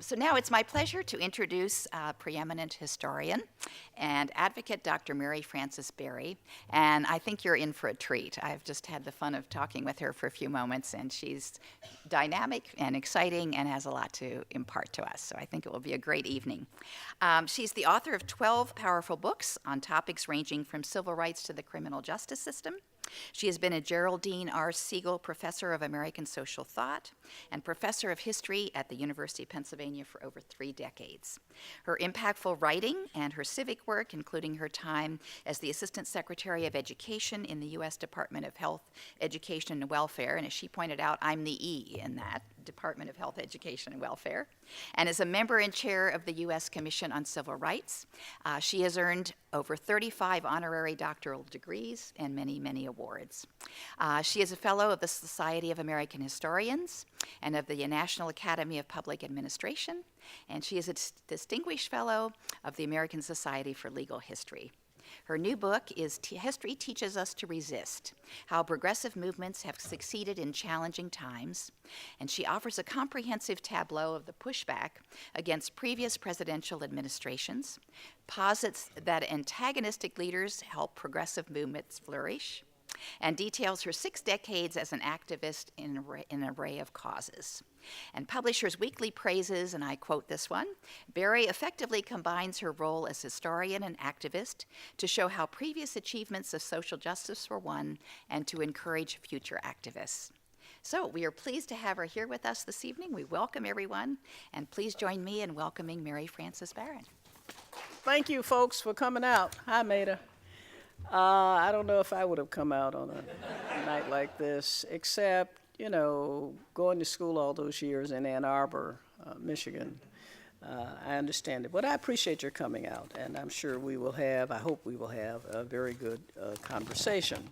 So now it's my pleasure to introduce preeminent historian and advocate Dr. Mary Frances Berry, and I think you're in for a treat. I've just had the fun of talking with her for a few moments, and she's dynamic and exciting and has a lot to impart to us, so I think it will be a great evening. She's the author of 12 powerful books on topics ranging from civil rights to the criminal justice system. She has been a Geraldine R. Segal Professor of American Social Thought and Professor of History at the University of Pennsylvania for over 3 decades. Her impactful writing and her civic work, including her time as the Assistant Secretary of Education in the U.S. Department of Health, Education, and Welfare, and as she pointed out, I'm the E in that, Department of Health, Education, and Welfare, and is a member and chair of the U.S. Commission on Civil Rights. She has earned over 35 honorary doctoral degrees and many, many awards. She is a fellow of the Society of American Historians and of the National Academy of Public Administration, and she is a distinguished fellow of the American Society for Legal History. Her new book is History Teaches Us to Resist: How Progressive Movements Have Succeeded in Challenging Times, and she offers a comprehensive tableau of the pushback against previous presidential administrations, posits that antagonistic leaders help progressive movements flourish, and details her 6 decades as an activist in an array of causes. And Publishers Weekly praises, and I quote this one, Berry effectively combines her role as historian and activist to show how previous achievements of social justice were won and to encourage future activists. So we are pleased to have her here with us this evening. We welcome everyone, and please join me in welcoming Mary Frances Berry. Thank you, folks, for coming out. Hi, Maida. I don't know if I would have come out on a night like this, except, you know, going to school all those years in Ann Arbor, Michigan. I understand it. But I appreciate your coming out, and I'm sure we will have, I hope we will have, a very good conversation.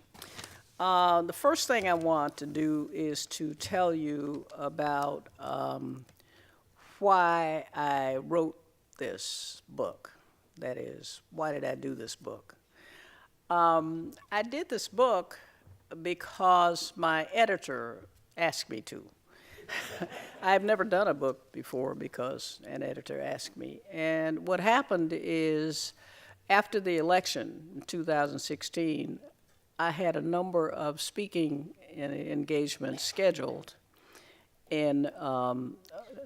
The first thing I want to do is to tell you about why I wrote this book. That is, why did I do this book? I did this book because my editor asked me to. I've never done a book before because an editor asked me. And what happened is, after the election in 2016, I had a number of speaking engagements scheduled in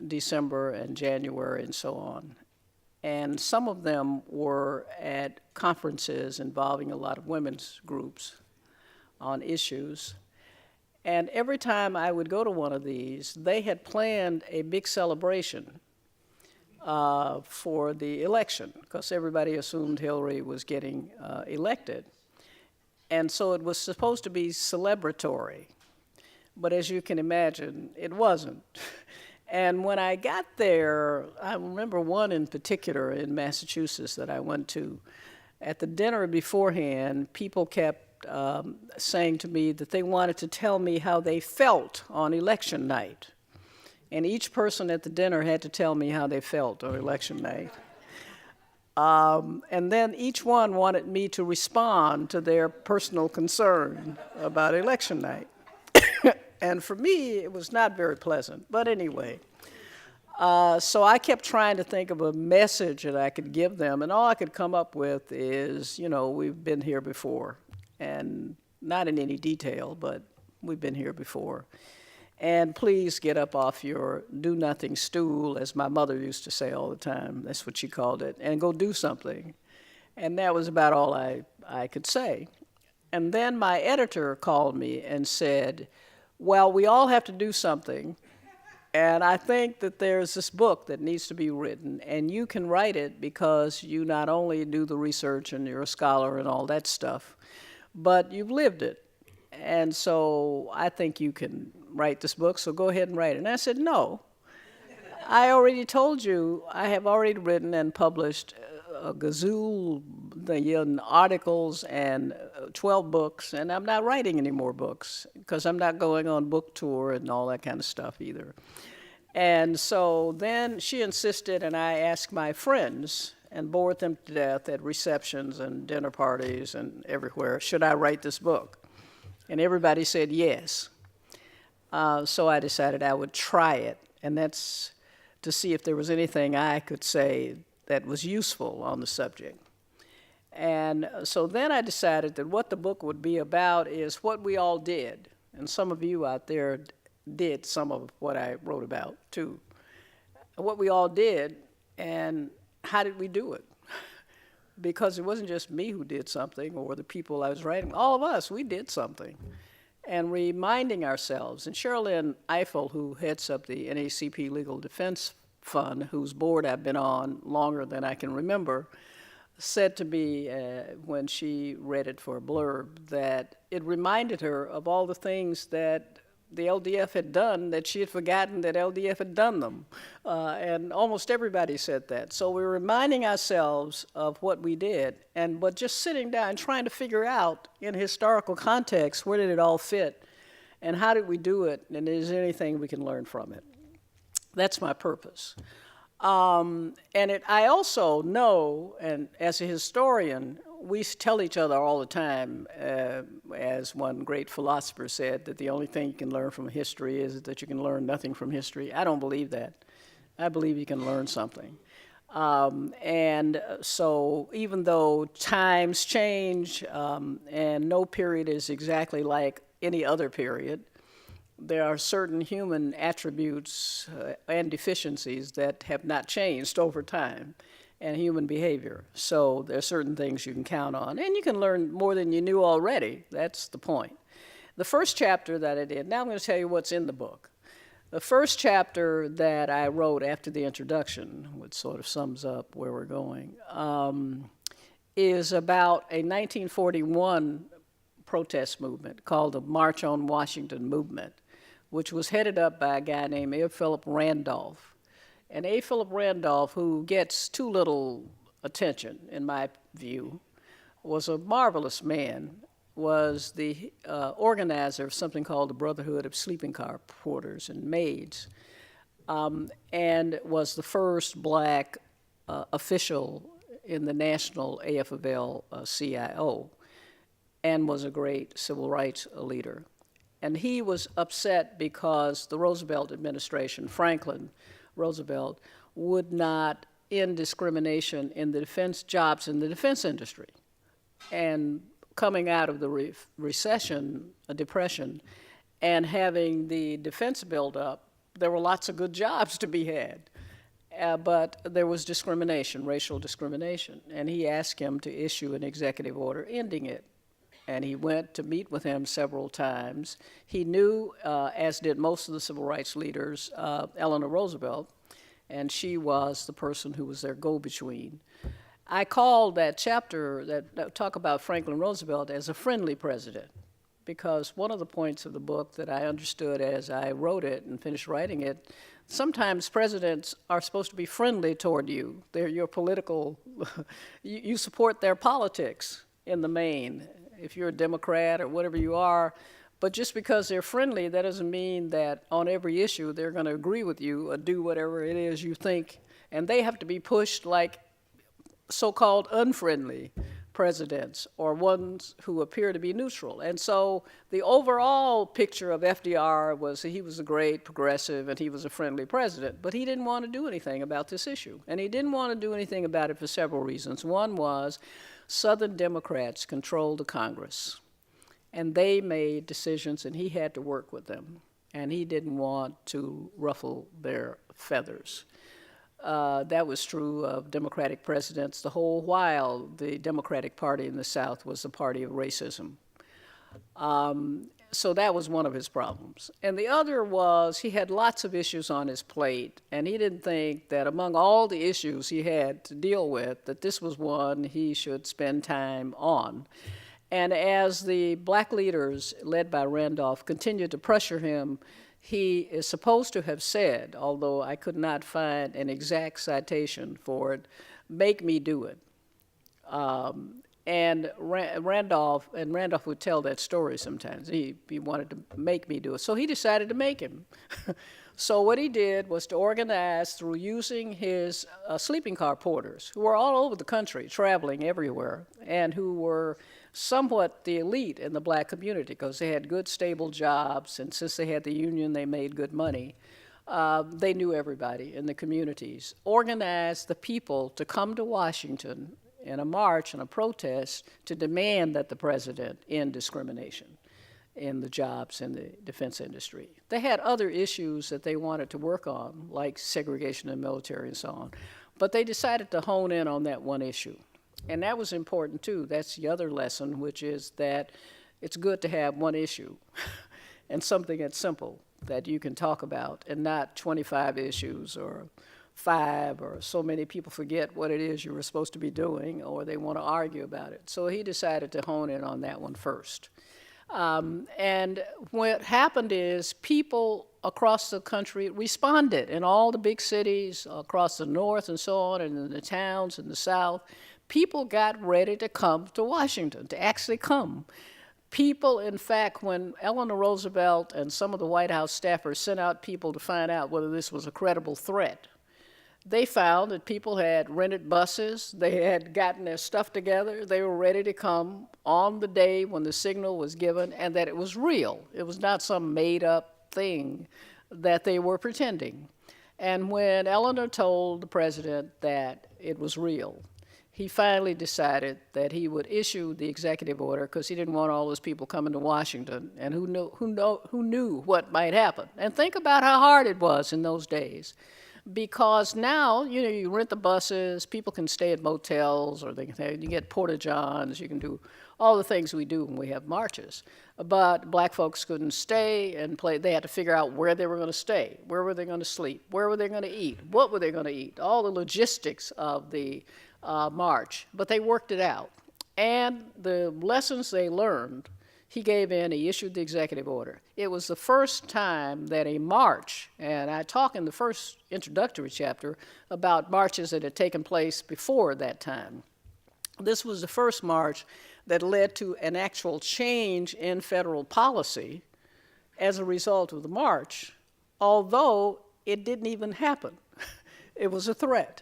December and January and so on. And some of them were at conferences involving a lot of women's groups on issues. And every time I would go to one of these, they had planned a big celebration for the election, because everybody assumed Hillary was getting elected. And so it was supposed to be celebratory. But as you can imagine, it wasn't. And when I got there, I remember one in particular in Massachusetts that I went to. At the dinner beforehand, people kept saying to me that they wanted to tell me how they felt on election night. And each person at the dinner had to tell me how they felt on election night. And then each one wanted me to respond to their personal concern about election night. And for me, it was not very pleasant. But anyway, so I kept trying to think of a message that I could give them. And all I could come up with is, you know, we've been here before. And not in any detail, but we've been here before. And please get up off your do-nothing stool, as my mother used to say all the time. That's what she called it. And go do something. And that was about all I could say. And then my editor called me and said, well, we all have to do something, and I think that there's this book that needs to be written, and you can write it because you not only do the research and you're a scholar and all that stuff, but you've lived it. And so I think you can write this book, so go ahead and write it. And I said, no. I already told you I have already written and published a gazoo articles and 12 books, and I'm not writing any more books because I'm not going on book tour and all that kind of stuff either. And so then she insisted, and I asked my friends and bored them to death at receptions and dinner parties and everywhere, should I write this book? And everybody said yes. So I decided I would try it, and that's to see if there was anything I could say that was useful on the subject. And so then I decided that what the book would be about is what we all did. And some of you out there did some of what I wrote about, too. What we all did, and how did we do it? Because it wasn't just me who did something, or the people I was writing. All of us, we did something. And reminding ourselves, and Geraldine Eiffel, who heads up the NAACP Legal Defense Fund, whose board I've been on longer than I can remember, said to me when she read it for a blurb that it reminded her of all the things that the LDF had done that she had forgotten that LDF had done them. And almost everybody said that. So we're reminding ourselves of what we did, but just sitting down and trying to figure out in historical context, where did it all fit, and how did we do it, and is there anything we can learn from it? That's my purpose. I also know, and as a historian, we tell each other all the time, as one great philosopher said, that the only thing you can learn from history is that you can learn nothing from history. I don't believe that. I believe you can learn something. And so even though times change and no period is exactly like any other period, there are certain human attributes and deficiencies that have not changed over time, and human behavior. So there are certain things you can count on, and you can learn more than you knew already. That's the point. The first chapter that I did, now I'm going to tell you what's in the book. The first chapter that I wrote after the introduction, which sort of sums up where we're going, is about a 1941 protest movement called the March on Washington movement, which was headed up by a guy named A. Philip Randolph. And A. Philip Randolph, who gets too little attention, in my view, was a marvelous man, was the organizer of something called the Brotherhood of Sleeping Car Porters and Maids, and was the first black official in the national AFL CIO, and was a great civil rights leader. And he was upset because the Roosevelt administration, Franklin Roosevelt, would not end discrimination in the defense jobs in the defense industry. And coming out of the recession, a depression, and having the defense build up, there were lots of good jobs to be had. But there was discrimination, racial discrimination. And he asked him to issue an executive order ending it. And he went to meet with him several times. He knew, as did most of the civil rights leaders, Eleanor Roosevelt, and she was the person who was their go-between. I called that chapter that talk about Franklin Roosevelt as a friendly president, because one of the points of the book that I understood as I wrote it and finished writing it, sometimes presidents are supposed to be friendly toward you. They're your political, you support their politics in the main, if you're a Democrat or whatever you are. But just because they're friendly, that doesn't mean that on every issue they're going to agree with you or do whatever it is you think. And they have to be pushed like so-called unfriendly presidents or ones who appear to be neutral. And so the overall picture of FDR was he was a great progressive and he was a friendly president, but he didn't want to do anything about this issue. And he didn't want to do anything about it for several reasons. One was Southern Democrats controlled the Congress, and they made decisions, and he had to work with them, and he didn't want to ruffle their feathers. That was true of Democratic presidents the whole while the Democratic Party in the South was the party of racism. So that was one of his problems. And the other was he had lots of issues on his plate, and he didn't think that among all the issues he had to deal with, that this was one he should spend time on. And as the black leaders, led by Randolph, continued to pressure him, he is supposed to have said, although I could not find an exact citation for it, "Make me do it." And Randolph would tell that story sometimes. He wanted to make me do it. So he decided to make him. So what he did was to organize through using his sleeping car porters, who were all over the country, traveling everywhere, and who were somewhat the elite in the black community because they had good, stable jobs, and since they had the union, they made good money. They knew everybody in the communities, organized the people to come to Washington in a march and a protest to demand that the president end discrimination in the jobs in the defense industry. They had other issues that they wanted to work on, like segregation in the military and so on, but they decided to hone in on that one issue. And that was important too. That's the other lesson, which is that it's good to have one issue and something that's simple that you can talk about, and not 25 issues or 5, or so many people forget what it is you were supposed to be doing, or they want to argue about it. So he decided to hone in on that one first. And what happened is people across the country responded in all the big cities across the north and so on, and in the towns in the south. People got ready to come to Washington, to actually come. People, in fact, when Eleanor Roosevelt and some of the White House staffers sent out people to find out whether this was a credible threat, they found that people had rented buses, they had gotten their stuff together, they were ready to come on the day when the signal was given, and that it was real. It was not some made-up thing that they were pretending. And when Eleanor told the president that it was real, he finally decided that he would issue the executive order because he didn't want all those people coming to Washington, and who knew what might happen. And think about how hard it was in those days. Because now, you rent the buses, people can stay at motels, or you get porta-johns, you can do all the things we do when we have marches. But black folks couldn't stay and play. They had to figure out where they were going to stay, where were they going to sleep, where were they going to eat, what were they going to eat, all the logistics of the march. But they worked it out. And the lessons they learned, he gave in, he issued the executive order. It was the first time that a march, and I talk in the first introductory chapter about marches that had taken place before that time. This was the first march that led to an actual change in federal policy as a result of the march, although it didn't even happen. It was a threat.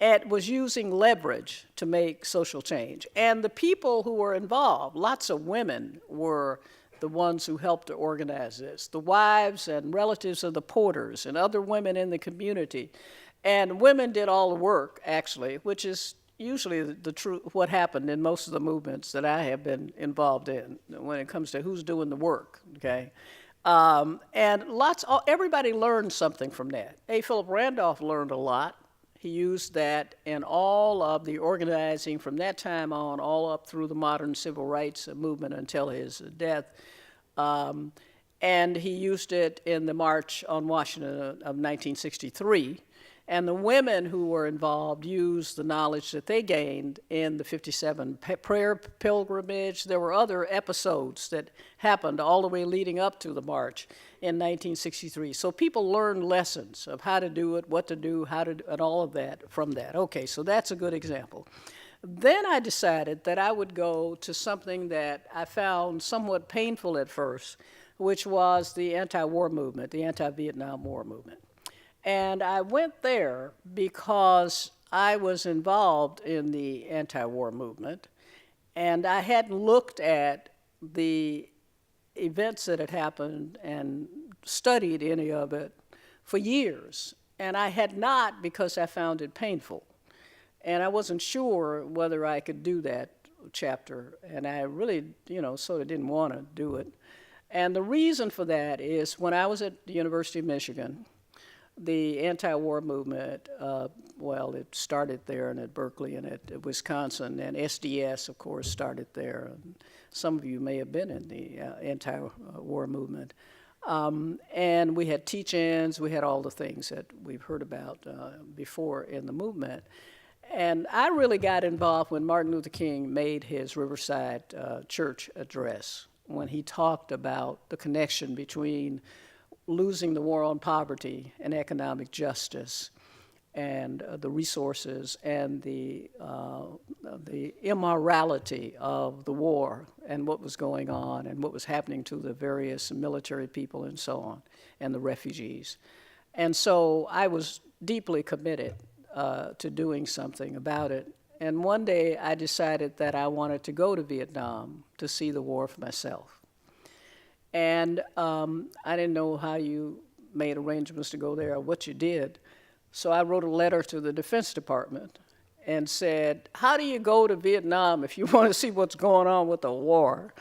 It was using leverage to make social change. And the people who were involved, lots of women were the ones who helped to organize this, the wives and relatives of the porters and other women in the community. And women did all the work, actually, which is usually what happened in most of the movements that I have been involved in when it comes to who's doing the work, okay? And everybody learned something from that. A. Philip Randolph learned a lot. He used that in all of the organizing from that time on, all up through the modern civil rights movement until his death. And he used it in the March on Washington of 1963. And the women who were involved used the knowledge that they gained in the 57 prayer pilgrimage. There were other episodes that happened all the way leading up to the march in 1963. So people learned lessons of how to do it, what to do, and all of that from that. Okay, so that's a good example. Then I decided that I would go to something that I found somewhat painful at first, which was the anti-war movement, the anti-Vietnam War movement. And I went there because I was involved in the anti-war movement, and I hadn't looked at the events that had happened and studied any of it for years. And I had not because I found it painful. And I wasn't sure whether I could do that chapter, and I really, sort of didn't want to do it. And the reason for that is when I was at the University of Michigan, the anti-war movement, it started there and at Berkeley and at Wisconsin, and SDS, of course, started there. And some of you may have been in the anti-war movement. And we had teach-ins, we had all the things that we've heard about before in the movement. And I really got involved when Martin Luther King made his Riverside Church address, when he talked about the connection between losing the war on poverty and economic justice and the resources and the immorality of the war and what was going on and what was happening to the various military people and so on, and the refugees. And so I was deeply committed to doing something about it. And one day I decided that I wanted to go to Vietnam to see the war for myself. And I didn't know how you made arrangements to go there or what you did. So I wrote a letter to the Defense Department and said, how do you go to Vietnam if you want to see what's going on with the war?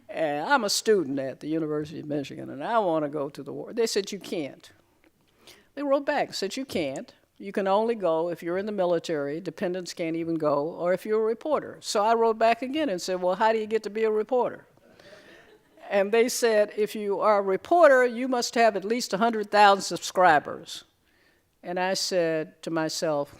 And I'm a student at the University of Michigan, and I want to go to the war. They said, you can't. They wrote back and said, you can't. You can only go if you're in the military. Dependents can't even go, or if you're a reporter. So I wrote back again and said, well, how do you get to be a reporter? And they said, if you are a reporter, you must have at least 100,000 subscribers. And I said to myself,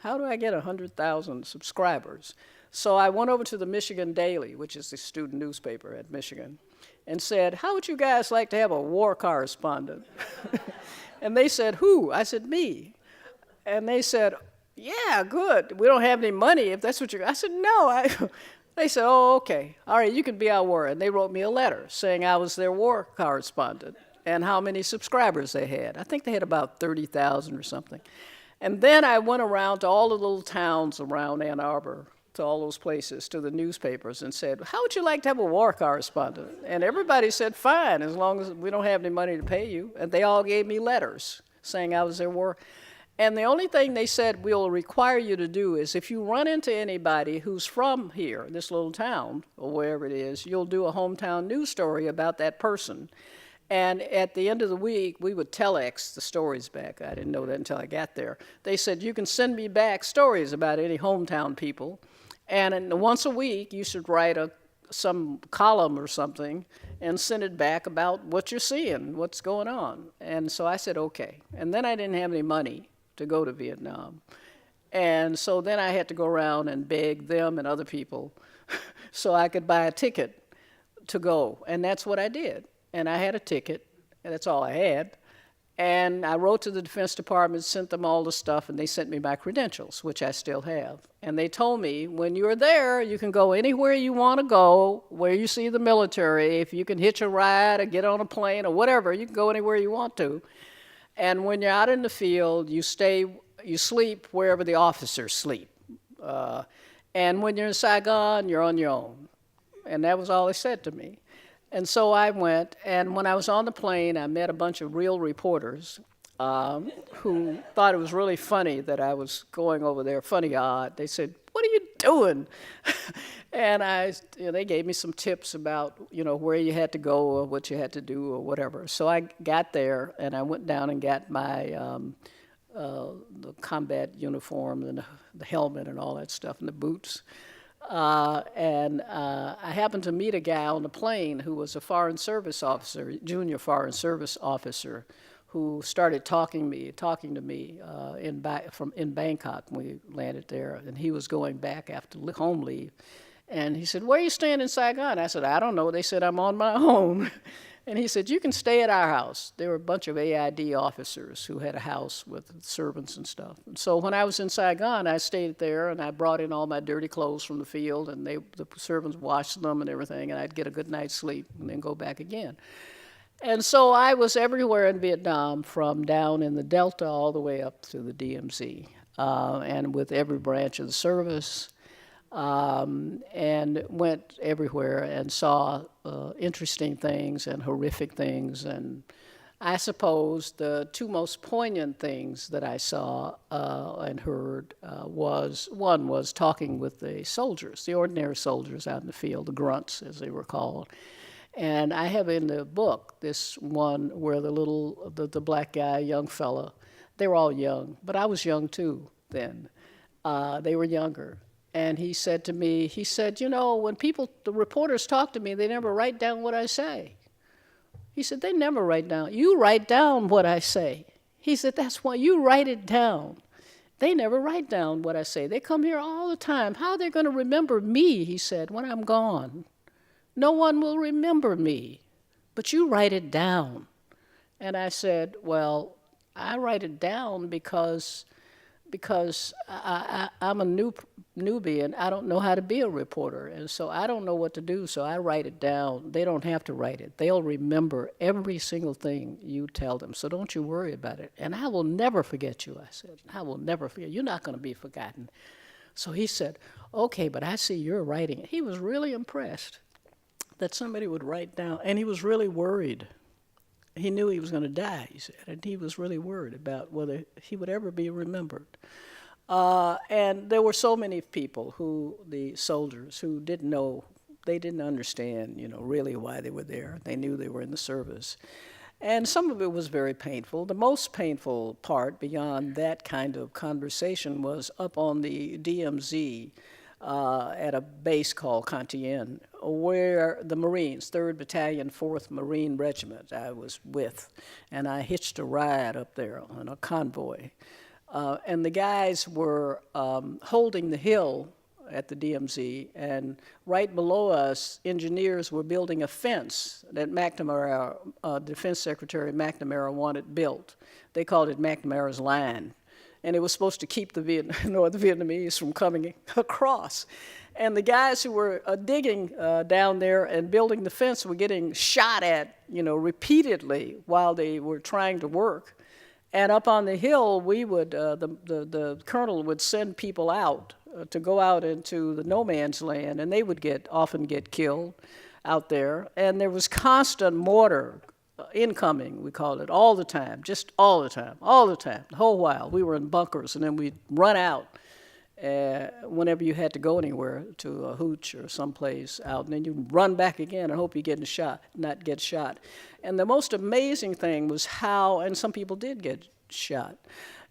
how do I get 100,000 subscribers? So I went over to the Michigan Daily, which is the student newspaper at Michigan, and said, how would you guys like to have a war correspondent? And they said, who? I said, me. And they said, yeah, good. We don't have any money if that's what you're... I said, no. They said, oh, okay. All right, you can be our war. And they wrote me a letter saying I was their war correspondent and how many subscribers they had. I think they had about 30,000 or something. And then I went around to all the little towns around Ann Arbor, to all those places, to the newspapers, and said, how would you like to have a war correspondent? And everybody said, fine, as long as we don't have any money to pay you. And they all gave me letters saying I was their war. And the only thing they said we'll require you to do is if you run into anybody who's from here, this little town, or wherever it is, you'll do a hometown news story about that person. And at the end of the week, we would telex the stories back. I didn't know that until I got there. They said, you can send me back stories about any hometown people. And once a week, you should write some column or something and send it back about what you're seeing, what's going on. And so I said, okay. And then I didn't have any money to go to Vietnam. And so then I had to go around and beg them and other people so I could buy a ticket to go. And that's what I did. And I had a ticket, and that's all I had. And I wrote to the Defense Department, sent them all the stuff, and they sent me my credentials, which I still have. And they told me, when you're there, you can go anywhere you want to go, where you see the military. If you can hitch a ride or get on a plane or whatever, you can go anywhere you want to. And when you're out in the field, you sleep wherever the officers sleep. And when you're in Saigon, you're on your own. And that was all they said to me. And so I went, and when I was on the plane, I met a bunch of real reporters who thought it was really funny that I was going over there, funny odd. They said, what are you doing? And they gave me some tips about, where you had to go or what you had to do or whatever. So I got there, and I went down and got my the combat uniform and the helmet and all that stuff and the boots. And I happened to meet a guy on the plane who was a foreign service officer, junior foreign service officer, who started talking to me in Bangkok when we landed there, and he was going back after home leave. And he said, where are you staying in Saigon? I said, I don't know. They said, I'm on my own. And he said, you can stay at our house. There were a bunch of AID officers who had a house with servants and stuff. And so when I was in Saigon, I stayed there, and I brought in all my dirty clothes from the field, and the servants washed them and everything, and I'd get a good night's sleep and then go back again. And so I was everywhere in Vietnam, from down in the Delta all the way up to the DMZ, and with every branch of the service. And went everywhere and saw interesting things and horrific things. And I suppose the two most poignant things that I saw and heard one was talking with the soldiers, the ordinary soldiers out in the field, the grunts as they were called. And I have in the book this one where the black guy, young fella, they were all young, but I was young too then. They were younger. And he said to me, when the reporters talk to me, they never write down what I say. He said, they never write down. You write down what I say. He said, that's why you write it down. They never write down what I say. They come here all the time. How are they going to remember me, he said, when I'm gone? No one will remember me, but you write it down. And I said, well, I write it down because I'm a newbie and I don't know how to be a reporter, and so I don't know what to do, so I write it down. They don't have to write it. They'll remember every single thing you tell them, so don't you worry about it. And I will never forget you, I said. I will never forget. You're not going to be forgotten. So he said, okay, but I see you're writing it. He was really impressed that somebody would write down, and he was really worried he knew he was going to die, he said, and he was really worried about whether he would ever be remembered. And there were so many people the soldiers, who didn't know, they didn't understand, really why they were there. They knew they were in the service. And some of it was very painful. The most painful part beyond that kind of conversation was up on the DMZ at a base called Cantien, where the Marines, 3rd Battalion, 4th Marine Regiment, I was with, and I hitched a ride up there on a convoy. And the guys were holding the hill at the DMZ, and right below us, engineers were building a fence that McNamara, Defense Secretary McNamara, wanted built. They called it McNamara's Line, and it was supposed to keep the North Vietnamese from coming across. And the guys who were digging down there and building the fence were getting shot at, repeatedly while they were trying to work. And up on the hill, we would, the colonel would send people out to go out into the no man's land, and they would often get killed out there. And there was constant mortar incoming, we called it, all the time, just all the time, the whole while. We were in bunkers, and then we'd run out whenever you had to go anywhere, to a hooch or someplace out, and then you'd run back again and hope you not get shot. And the most amazing thing was how, and some people did get shot,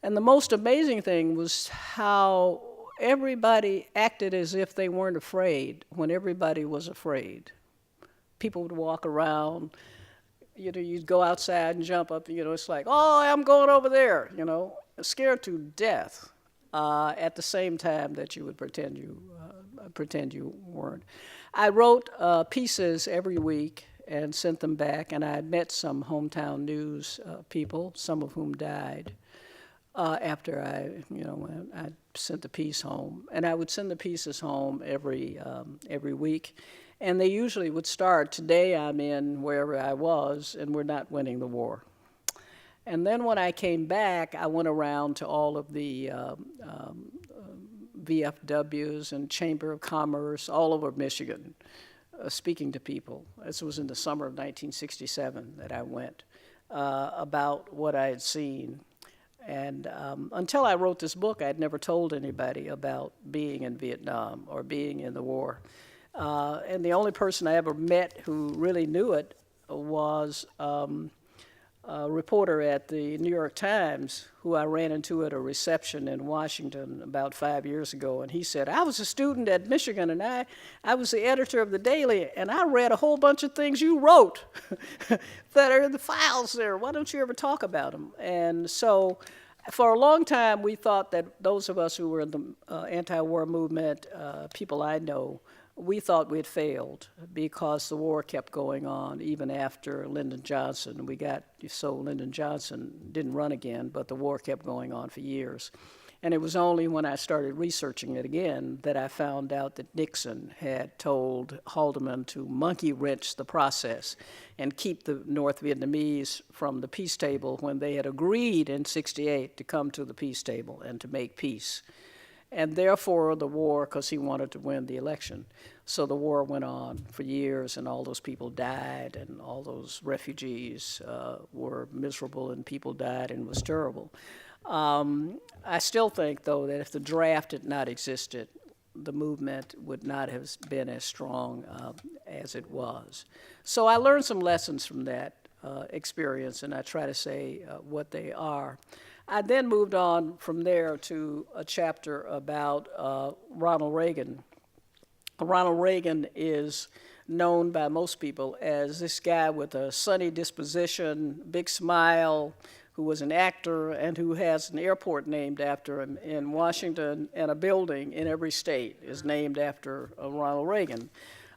and the most amazing thing was how everybody acted as if they weren't afraid when everybody was afraid. People would walk around, you'd go outside and jump up, it's like, oh, I'm going over there, scared to death, at the same time that you would pretend you weren't. I wrote pieces every week and sent them back, and I met some hometown news people, some of whom died after I sent the piece home. And I would send the pieces home every week, and they usually would start, today I'm in wherever I was, and we're not winning the war. And then when I came back, I went around to all of the VFWs and Chamber of Commerce all over Michigan, speaking to people. This was in the summer of 1967 that I went, about what I had seen. And until I wrote this book, I had never told anybody about being in Vietnam or being in the war. And the only person I ever met who really knew it was a reporter at the New York Times who I ran into at a reception in Washington about 5 years ago. And he said, I was a student at Michigan, and I was the editor of the Daily, and I read a whole bunch of things you wrote that are in the files there. Why don't you ever talk about them? And so for a long time, we thought that those of us who were in the anti-war movement, people I know, we thought we'd failed because the war kept going on even after Lyndon Johnson. So Lyndon Johnson didn't run again, but the war kept going on for years. And it was only when I started researching it again that I found out that Nixon had told Haldeman to monkey wrench the process and keep the North Vietnamese from the peace table when they had agreed in '68 to come to the peace table and to make peace. And therefore the war, because he wanted to win the election. So the war went on for years, and all those people died, and all those refugees were miserable, and people died, and it was terrible. I still think, though, that if the draft had not existed, the movement would not have been as strong as it was. So I learned some lessons from that experience, and I try to say what they are. I then moved on from there to a chapter about Ronald Reagan. Ronald Reagan is known by most people as this guy with a sunny disposition, big smile, who was an actor and who has an airport named after him in Washington, and a building in every state is named after Ronald Reagan.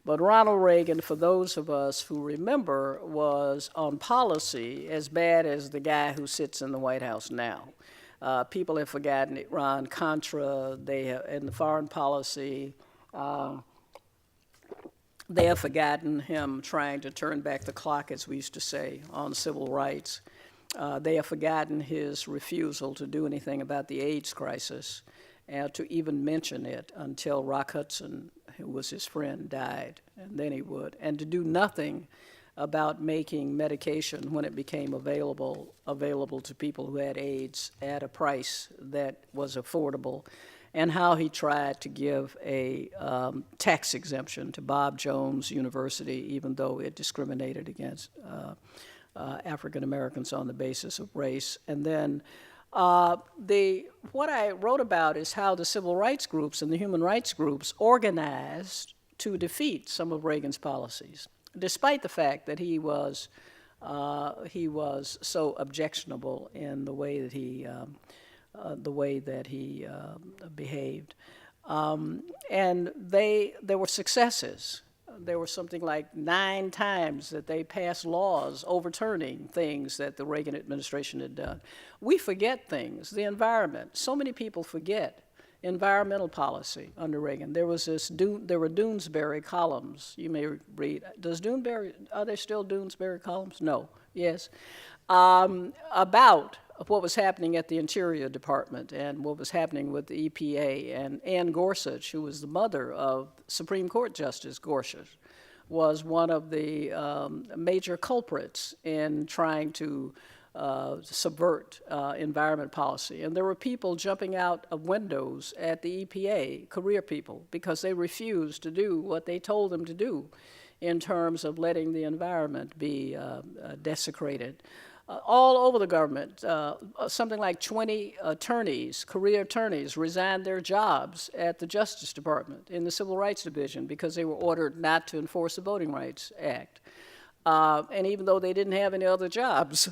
But Ronald Reagan, for those of us who remember, was on policy as bad as the guy who sits in the White House now. People have forgotten Iran-Contra, in the foreign policy. They have forgotten him trying to turn back the clock, as we used to say, on civil rights. They have forgotten his refusal to do anything about the AIDS crisis, to even mention it until Rock Hudson, who was his friend, died, and then he would. And to do nothing about making medication, when it became available to people who had AIDS at a price that was affordable, and how he tried to give a tax exemption to Bob Jones University, even though it discriminated against African Americans on the basis of race. And then what I wrote about is how the civil rights groups and the human rights groups organized to defeat some of Reagan's policies, despite the fact that he was so objectionable in the way that he behaved. And there were successes. There were something like 9 times that they passed laws overturning things that the Reagan administration had done. We forget things. The environment. So many people forget environmental policy under Reagan. There were Doonesbury columns. You may read. Are there still Doonesbury columns? No. Yes. About what was happening at the Interior Department and what was happening with the EPA. And Ann Gorsuch, who was the mother of Supreme Court Justice Gorsuch, was one of the major culprits in trying to subvert environment policy. And there were people jumping out of windows at the EPA, career people, because they refused to do what they told them to do in terms of letting the environment be desecrated. All over the government, something like 20 attorneys, career attorneys, resigned their jobs at the Justice Department in the Civil Rights Division because they were ordered not to enforce the Voting Rights Act. And even though they didn't have any other jobs,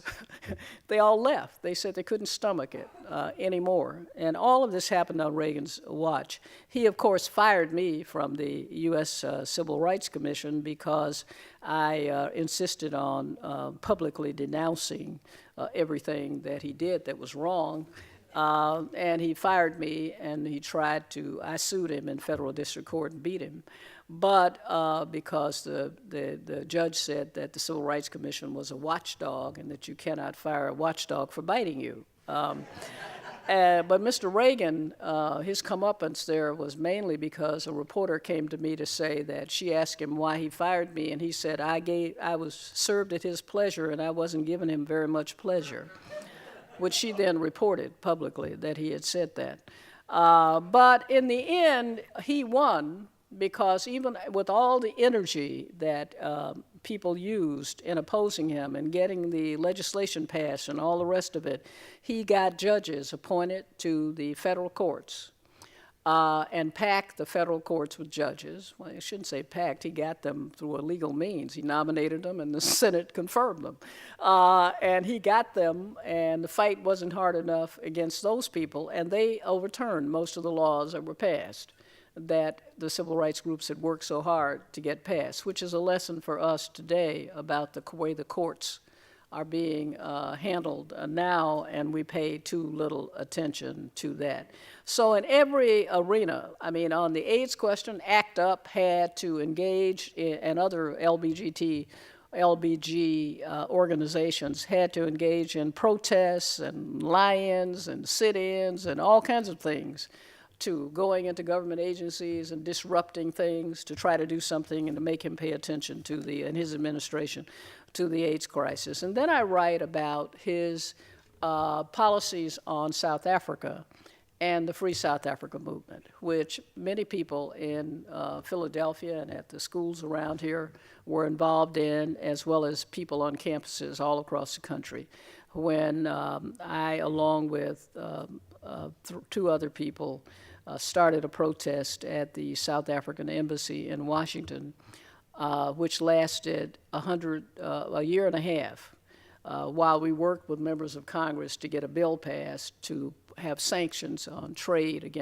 they all left. They said they couldn't stomach it anymore. And all of this happened on Reagan's watch. He, of course, fired me from the U.S. Civil Rights Commission because I insisted on publicly denouncing everything that he did that was wrong. And he fired me, and I sued him in federal district court and beat him. But because the judge said that the Civil Rights Commission was a watchdog and that you cannot fire a watchdog for biting you. But Mr. Reagan, his comeuppance there was mainly because a reporter came to me to say that she asked him why he fired me, and he said, I was served at his pleasure and I wasn't giving him very much pleasure, which she then reported publicly that he had said that. But in the end, he won, because even with all the energy that people used in opposing him and getting the legislation passed and all the rest of it, he got judges appointed to the federal courts and packed the federal courts with judges. Well, I shouldn't say packed. He got them through a legal means. He nominated them, and the Senate confirmed them. And he got them, and the fight wasn't hard enough against those people, and they overturned most of the laws that were passed that the civil rights groups had worked so hard to get passed, which is a lesson for us today about the way the courts are being handled now, and we pay too little attention to that. So in every arena, I mean, on the AIDS question, ACT UP had to engage, and other LBG organizations had to engage in protests and lie-ins and sit-ins and all kinds of things, to going into government agencies and disrupting things to try to do something and to make him pay attention to and his administration to the AIDS crisis. And then I write about his policies on South Africa and the Free South Africa movement, which many people in Philadelphia and at the schools around here were involved in, as well as people on campuses all across the country. When I, along with 2 other people, started a protest at the South African embassy in Washington, which lasted a year and a half, while we worked with members of Congress to get a bill passed to have sanctions on trade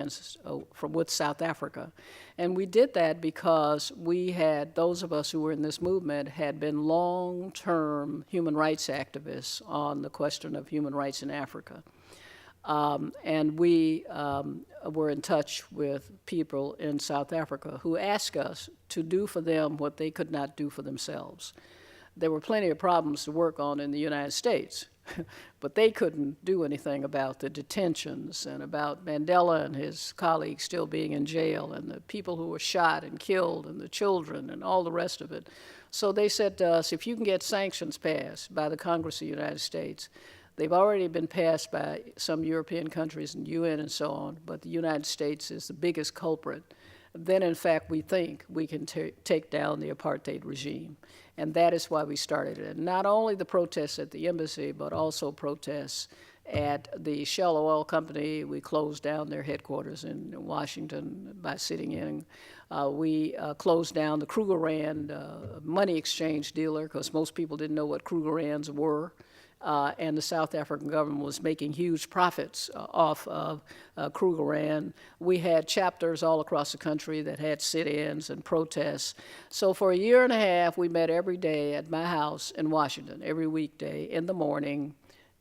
with South Africa. And we did that because those of us who were in this movement had been long-term human rights activists on the question of human rights in Africa. And we were in touch with people in South Africa who asked us to do for them what they could not do for themselves. There were plenty of problems to work on in the United States, but they couldn't do anything about the detentions and about Mandela and his colleagues still being in jail and the people who were shot and killed and the children and all the rest of it. So they said to us, if you can get sanctions passed by the Congress of the United States, they've already been passed by some European countries and UN and so on, but the United States is the biggest culprit. Then, in fact, we think we can take down the apartheid regime. And that is why we started it. And not only the protests at the embassy, but also protests at the Shell Oil Company. We closed down their headquarters in Washington by sitting in. We closed down the Krugerrand money exchange dealer, because most people didn't know what Krugerrands were. And the South African government was making huge profits off of Krugerrand. We had chapters all across the country that had sit-ins and protests. So for a year and a half, we met every day at my house in Washington, every weekday in the morning,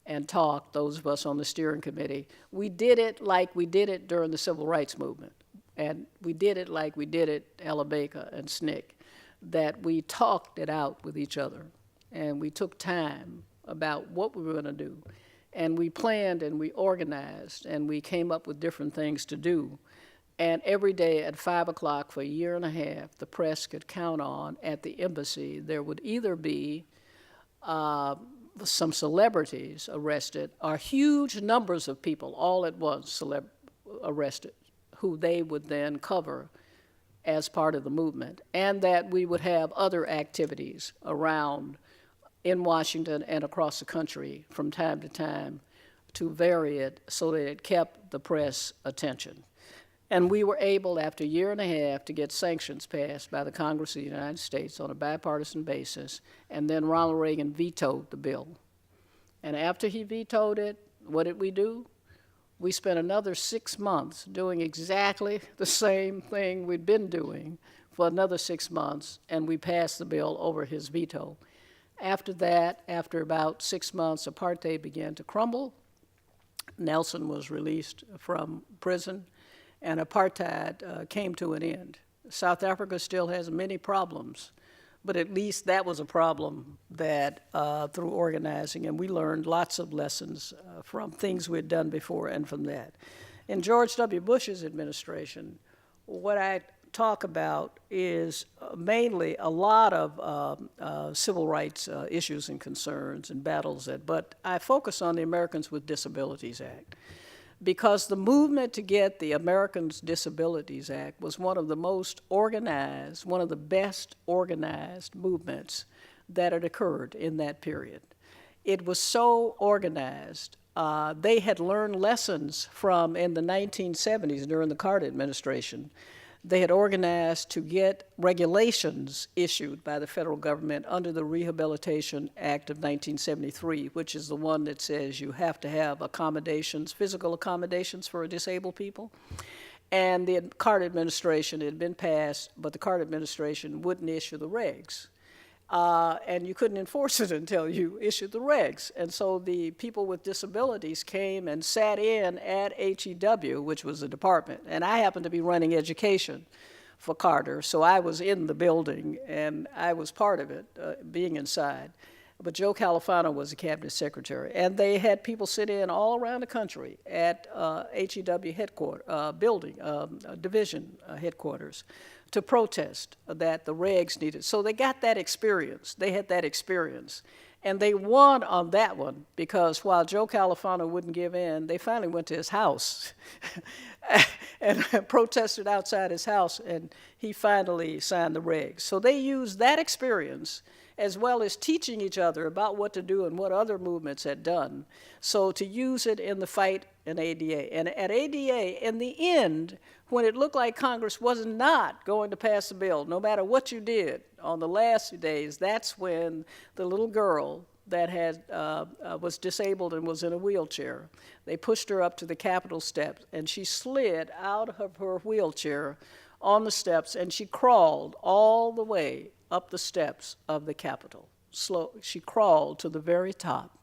and talked, those of us on the steering committee. We did it like we did it during the Civil Rights Movement, and we did it like we did it at Alabama and SNCC, that we talked it out with each other, and we took time about what we were going to do. And we planned and we organized and we came up with different things to do. And every day at 5 o'clock for a year and a half, the press could count on at the embassy, there would either be some celebrities arrested or huge numbers of people all at once arrested, who they would then cover as part of the movement. And that we would have other activities around in Washington and across the country from time to time to vary it so that it kept the press attention. And we were able, after a year and a half, to get sanctions passed by the Congress of the United States on a bipartisan basis, and then Ronald Reagan vetoed the bill. And after he vetoed it, what did we do? We spent another 6 months doing exactly the same thing we'd been doing for another 6 months, and we passed the bill over his veto. After that, after about 6 months, apartheid began to crumble. Nelson was released from prison, and apartheid came to an end. South Africa still has many problems, but at least that was a problem that through organizing, and we learned lots of lessons from things we had done before and from that. In George W. Bush's administration, what I talk about is mainly a lot of civil rights issues and concerns and battles, but I focus on the Americans with Disabilities Act, because the movement to get the Americans Disabilities Act was one of the most organized, one of the best organized movements that had occurred in that period. It was so organized. They had learned lessons from in the 1970s during the Carter administration. They had organized to get regulations issued by the federal government under the Rehabilitation Act of 1973, which is the one that says you have to have accommodations, physical accommodations for disabled people. And the Carter administration had been passed, but the Carter administration wouldn't issue the regs. And you couldn't enforce it until you issued the regs. And so the people with disabilities came and sat in at HEW, which was a department. And I happened to be running education for Carter, so I was in the building, and I was part of it, being inside. But Joe Califano was the cabinet secretary. And they had people sit in all around the country at HEW headquarters, division headquarters, to protest that the regs needed. So they got that experience. They had that experience. And they won on that one, because while Joe Califano wouldn't give in, they finally went to his house and protested outside his house, and he finally signed the regs. So they used that experience as well as teaching each other about what to do and what other movements had done. So to use it in the fight in ADA. And at ADA, in the end, when it looked like Congress was not going to pass the bill, no matter what you did on the last few days, that's when the little girl that had was disabled and was in a wheelchair, they pushed her up to the Capitol steps, and she slid out of her wheelchair on the steps, and she crawled all the way up the steps of the Capitol. She crawled to the very top.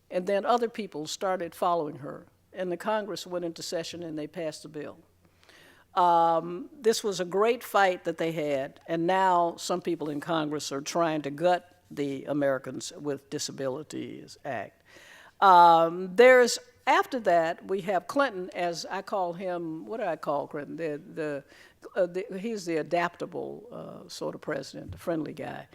And then other people started following her, and the Congress went into session and they passed the bill. This was a great fight that they had, and now some people in Congress are trying to gut the Americans with Disabilities Act. After that, we have Clinton, as I call him. What do I call Clinton? He's the adaptable sort of president, the friendly guy.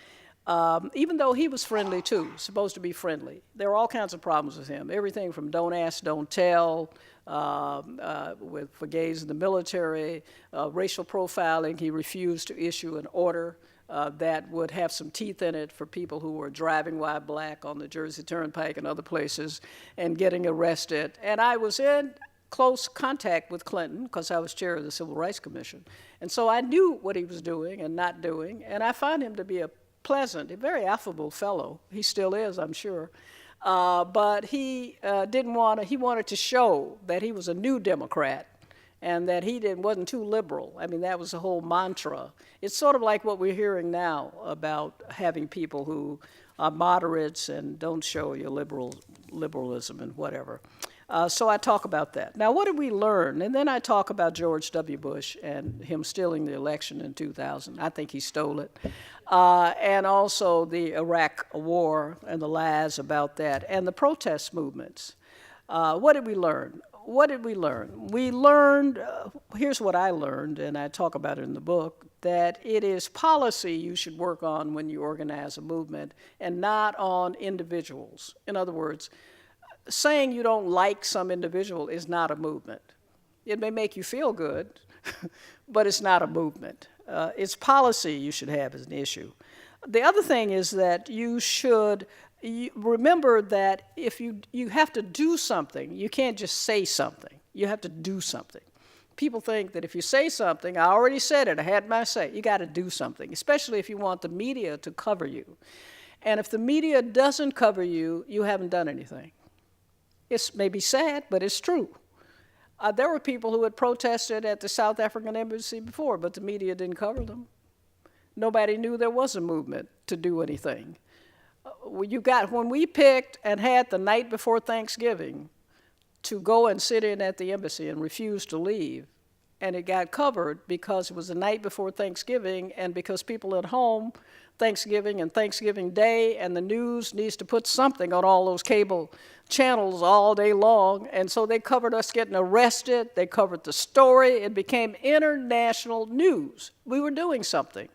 Even though he was friendly too, supposed to be friendly. There were all kinds of problems with him. Everything from don't ask, don't tell, for gays in the military, racial profiling. He refused to issue an order that would have some teeth in it for people who were driving while black on the Jersey Turnpike and other places and getting arrested. And I was in close contact with Clinton because I was chair of the Civil Rights Commission. And so I knew what he was doing and not doing, and I found him to be a pleasant, a very affable fellow. He still is, I'm sure. But he he wanted to show that he was a new Democrat and that he wasn't too liberal. I mean, that was the whole mantra. It's sort of like what we're hearing now about having people who are moderates and don't show your liberalism and whatever. So I talk about that. Now, what did we learn? And then I talk about George W. Bush and him stealing the election in 2000. I think he stole it. And also the Iraq War and the lies about that and the protest movements. What did we learn? What did we learn? We learned, here's what I learned, and I talk about it in the book, that it is policy you should work on when you organize a movement and not on individuals. In other words, saying you don't like some individual is not a movement. It may make you feel good, but it's not a movement. It's policy you should have as an issue. The other thing is that you should remember that if you have to do something, you can't just say something. You have to do something. People think that if you say something, I already said it, I had my say. You got to do something, especially if you want the media to cover you. And if the media doesn't cover you, you haven't done anything. It's maybe sad, but it's true. There were people who had protested at the South African embassy before, but the media didn't cover them. Nobody knew there was a movement to do anything. When we picked and had the night before Thanksgiving to go and sit in at the embassy and refuse to leave, and it got covered because it was the night before Thanksgiving and because people at home, Thanksgiving and Thanksgiving Day, and the news needs to put something on all those cable channels all day long, and so they covered us getting arrested, they covered the story, it became international news. We were doing something.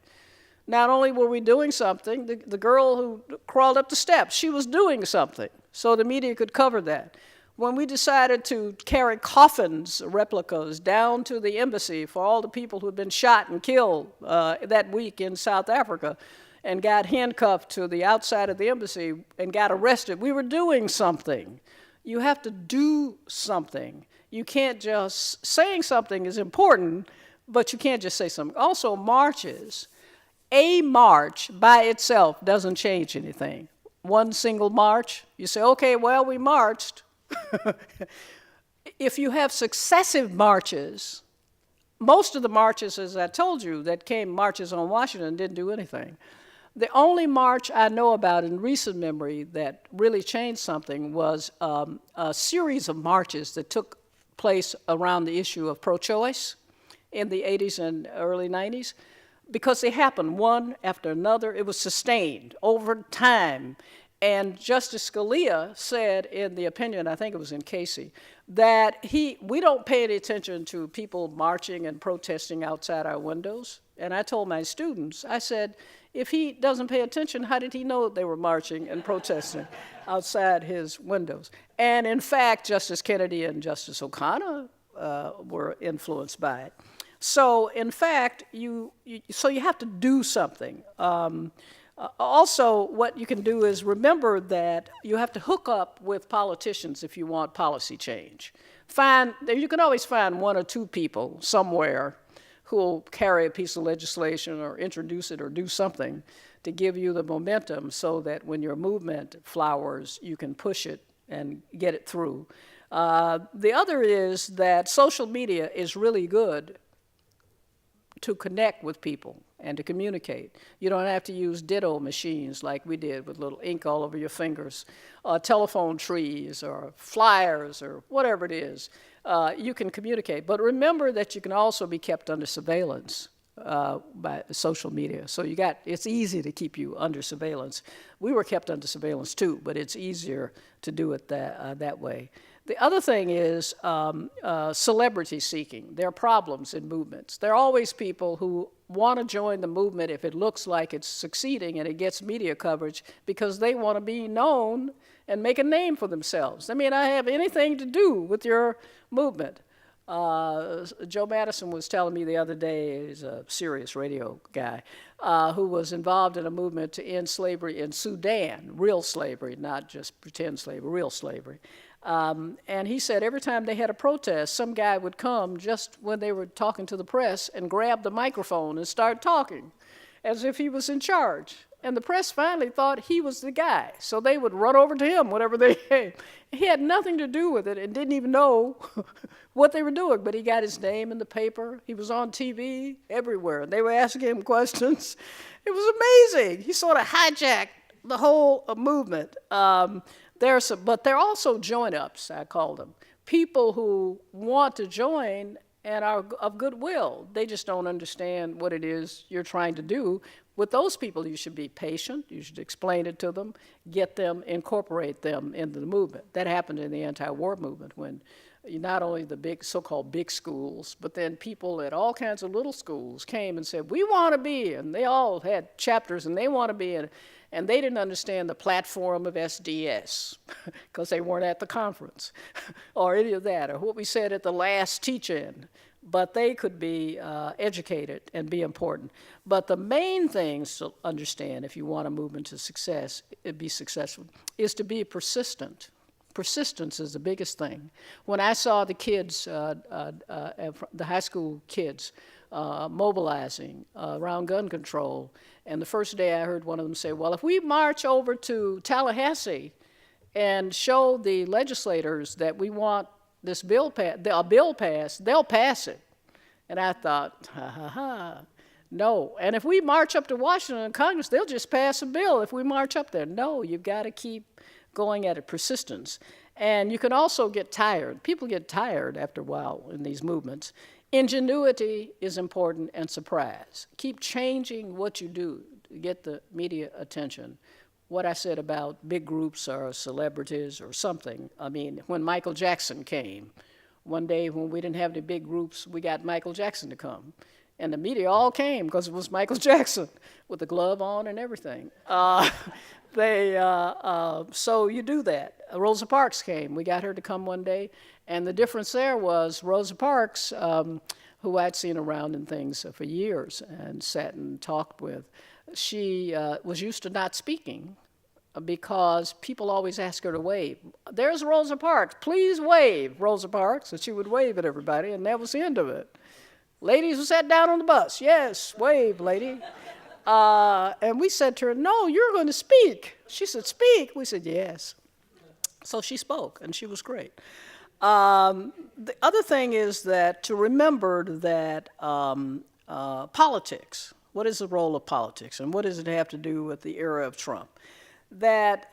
Not only were we doing something, the girl who crawled up the steps, she was doing something, so the media could cover that. When we decided to carry coffins, replicas, down to the embassy for all the people who had been shot and killed that week in South Africa and got handcuffed to the outside of the embassy and got arrested, we were doing something. You have to do something. You can't just, saying something is important, but you can't just say something. Also, marches. A march by itself doesn't change anything. One single march, you say, okay, well, we marched. If you have successive marches, most of the marches, as I told you, that came marches on Washington didn't do anything. The only march I know about in recent memory that really changed something was a series of marches that took place around the issue of pro-choice in the 80s and early 90s. Because they happened one after another. It was sustained over time. And Justice Scalia said in the opinion, I think it was in Casey, that we don't pay any attention to people marching and protesting outside our windows. And I told my students, I said, if he doesn't pay attention, how did he know they were marching and protesting outside his windows? And in fact, Justice Kennedy and Justice O'Connor were influenced by it. So, in fact, you have to do something. Also, what you can do is remember that you have to hook up with politicians if you want policy change. You can always find one or two people somewhere who will carry a piece of legislation or introduce it or do something to give you the momentum so that when your movement flowers, you can push it and get it through. The other is that social media is really good to connect with people and to communicate. You don't have to use ditto machines like we did with little ink all over your fingers, telephone trees or flyers or whatever it is. You can communicate. But remember that you can also be kept under surveillance. by social media. So it's easy to keep you under surveillance. We were kept under surveillance too, but it's easier to do it that way. The other thing is celebrity seeking. There are problems in movements. There are always people who want to join the movement if it looks like it's succeeding and it gets media coverage because they want to be known and make a name for themselves. They may not have anything to do with your movement. Joe Madison was telling me the other day, he's a serious radio guy, who was involved in a movement to end slavery in Sudan, real slavery, not just pretend slavery, real slavery. And he said every time they had a protest, some guy would come just when they were talking to the press and grab the microphone and start talking as if he was in charge. And the press finally thought he was the guy, so they would run over to him whenever they came. He had nothing to do with it and didn't even know what they were doing, but he got his name in the paper. He was on TV everywhere. They were asking him questions. It was amazing. He sort of hijacked the whole movement. But they're also join-ups, I call them. People who want to join and are of goodwill. They just don't understand what it is you're trying to do. With those people, you should be patient. You should explain it to them, get them, incorporate them into the movement. That happened in the anti-war movement when not only the big, so-called big schools, but then people at all kinds of little schools came and said, we want to be, and they all had chapters, and they want to be, and they didn't understand the platform of SDS because they weren't at the conference or any of that, or what we said at the last teach-in. But they could be educated and be important. But the main things to understand if you want a movement to be successful, is to be persistent. Persistence is the biggest thing. When I saw the kids, the high school kids, mobilizing around gun control, and the first day I heard one of them say, well, if we march over to Tallahassee and show the legislators that we want this bill passed, they'll pass it. And I thought, no. And if we march up to Washington and Congress, they'll just pass a bill if we march up there. No, you've got to keep going at it, persistence. And you can also get tired. People get tired after a while in these movements. Ingenuity is important, and surprise. Keep changing what you do to get the media attention. What I said about big groups or celebrities or something. I mean, when Michael Jackson came, one day when we didn't have any big groups, we got Michael Jackson to come. And the media all came because it was Michael Jackson with the glove on and everything. So you do that. Rosa Parks came. We got her to come one day. And the difference there was Rosa Parks, who I'd seen around in things for years and sat and talked with, she was used to not speaking because people always ask her to wave. There's Rosa Parks. Please wave, Rosa Parks. And she would wave at everybody, and that was the end of it. Ladies who sat down on the bus, yes, wave, lady. And we said to her, no, you're going to speak. She said, speak? We said, yes. So she spoke, and she was great. The other thing is that to remember that politics, what is the role of politics, and what does it have to do with the era of Trump? That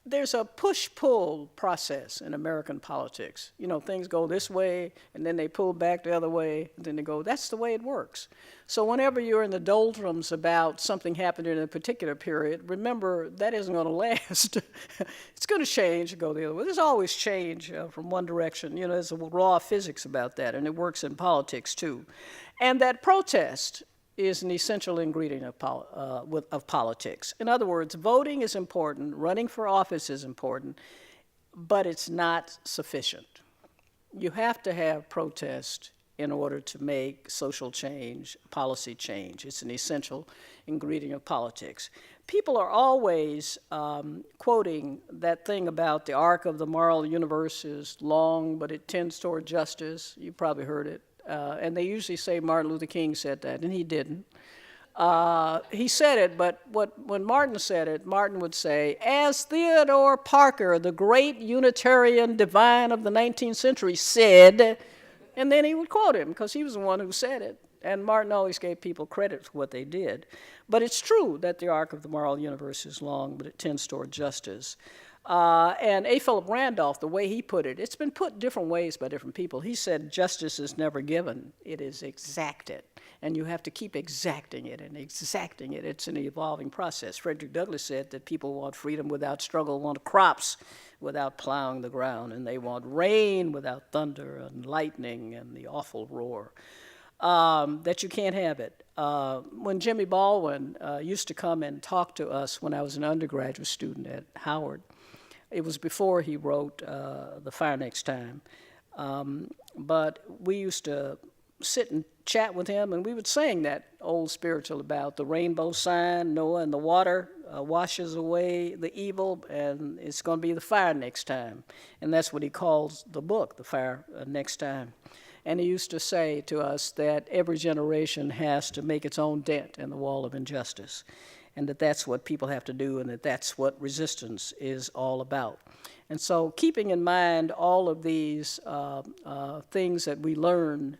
there's a push-pull process in American politics. You know, things go this way, and then they pull back the other way, and then they go, that's the way it works. So whenever you're in the doldrums about something happening in a particular period, remember that isn't going to last. It's going to change and go the other way. There's always change from one direction. You know, there's a law of physics about that, and it works in politics too. And that protest is an essential ingredient of politics. In other words, voting is important, running for office is important, but it's not sufficient. You have to have protest in order to make social change, policy change. It's an essential ingredient of politics. People are always quoting that thing about the arc of the moral universe is long, but it tends toward justice. You probably heard it. And they usually say Martin Luther King said that, and he didn't. He said it, but when Martin said it, Martin would say, as Theodore Parker, the great Unitarian divine of the 19th century, said, and then he would quote him because he was the one who said it. And Martin always gave people credit for what they did. But it's true that the arc of the moral universe is long, but it tends toward justice. And A. Philip Randolph, the way he put it, it's been put different ways by different people. He said, justice is never given, it is exacted. And you have to keep exacting it and exacting it. It's an evolving process. Frederick Douglass said that people want freedom without struggle, want crops without plowing the ground, and they want rain without thunder and lightning and the awful roar. That you can't have it. When Jimmy Baldwin used to come and talk to us when I was an undergraduate student at Howard, it was before he wrote The Fire Next Time, but we used to sit and chat with him, and we would sing that old spiritual about the rainbow sign, Noah and the water washes away the evil, and it's going to be the fire next time. And that's what he calls the book, The Fire Next Time. And he used to say to us that every generation has to make its own dent in the wall of injustice, and that that's what people have to do, and that that's what resistance is all about. And so keeping in mind all of these things that we learn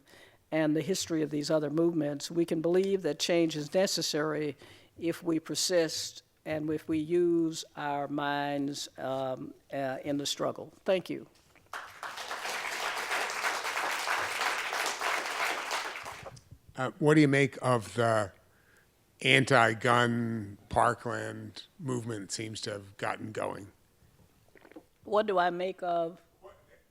and the history of these other movements, we can believe that change is necessary if we persist and if we use our minds in the struggle. Thank you. What do you make of the anti-gun Parkland movement seems to have gotten going? What do I make of?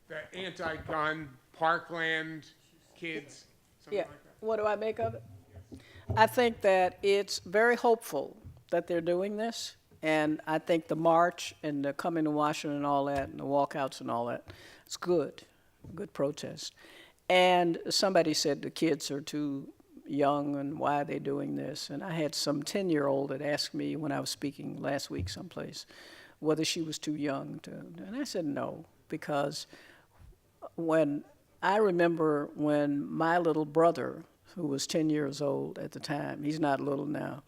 The anti-gun Parkland kids, something like that? What do I make of it? I think that it's very hopeful that they're doing this, and I think the march and the coming to Washington and all that, and the walkouts and all that, it's good protest. And somebody said the kids are too young and why are they doing this? And I had some 10-year-old that asked me when I was speaking last week someplace whether she was too young to, and I said no, because I remember when my little brother, who was 10 years old at the time, he's not little now,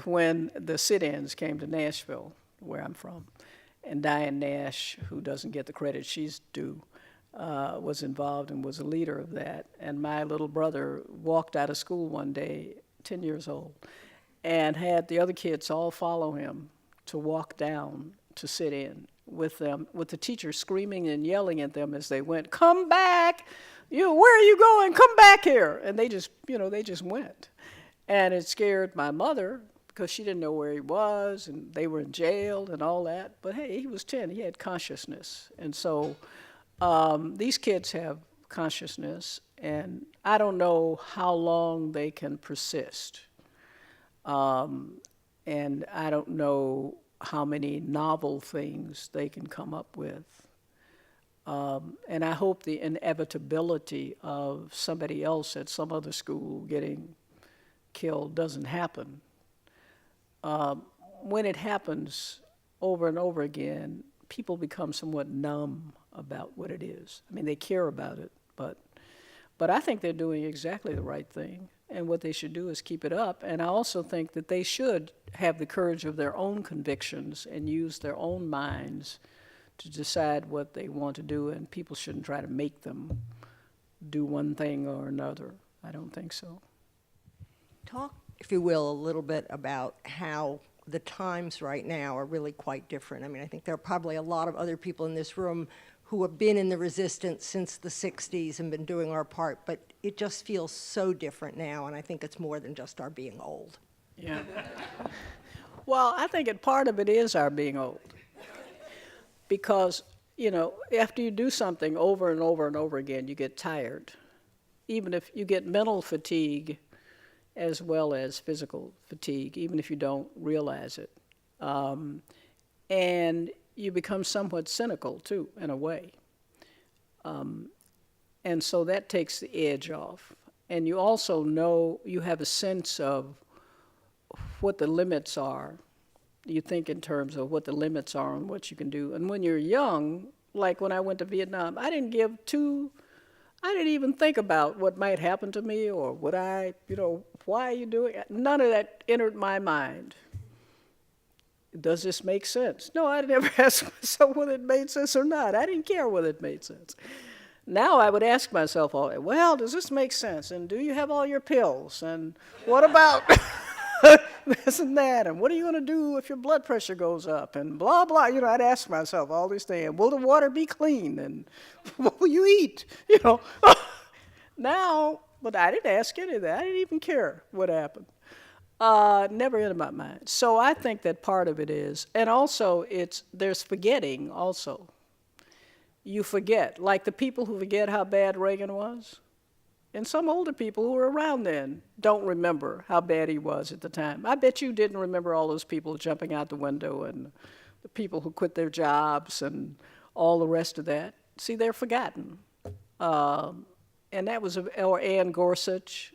when the sit-ins came to Nashville, where I'm from, and Diane Nash, who doesn't get the credit she's due, was involved and was a leader of that. And my little brother walked out of school one day, 10 years old, and had the other kids all follow him to walk down to sit in with them, with the teacher screaming and yelling at them as they went, "Come back! Where are you going? Come back here!" And they just went. And it scared my mother because she didn't know where he was, and they were in jail and all that. But hey, he was 10, he had consciousness. And so these kids have consciousness, and I don't know how long they can persist. And I don't know how many novel things they can come up with. And I hope the inevitability of somebody else at some other school getting killed doesn't happen. When it happens over and over again, people become somewhat numb about what it is. I mean, they care about it, but I think they're doing exactly the right thing. And what they should do is keep it up. And I also think that they should have the courage of their own convictions and use their own minds to decide what they want to do, and people shouldn't try to make them do one thing or another. I don't think so. Talk, if you will, a little bit about how the times right now are really quite different. I mean, I think there are probably a lot of other people in this room who have been in the resistance since the 60s and been doing our part, but it just feels so different now, and I think it's more than just our being old. Yeah. Well, I think part of it is our being old. Because, after you do something over and over and over again, you get tired. Even if you get mental fatigue as well as physical fatigue, even if you don't realize it. And you become somewhat cynical, too, in a way. And so that takes the edge off. And you also know, you have a sense of what the limits are. You think in terms of what the limits are and what you can do. And when you're young, like when I went to Vietnam, I didn't even think about what might happen to me or why are you doing it? None of that entered my mind. Does this make sense? No, I never asked myself whether it made sense or not. I didn't care whether it made sense. Now I would ask myself, well, does this make sense? And do you have all your pills? And what about, this and that, and what are you going to do if your blood pressure goes up, and blah, blah. You know, I'd ask myself all these things. Will the water be clean, and what will you eat? You know, now, but I didn't ask any of that. I didn't even care what happened. Never entered my mind. So I think that part of it is, and also there's forgetting also. You forget, like the people who forget how bad Reagan was. And some older people who were around then don't remember how bad he was at the time. I bet you didn't remember all those people jumping out the window and the people who quit their jobs and all the rest of that. See, they're forgotten. And that was, or Ann Gorsuch,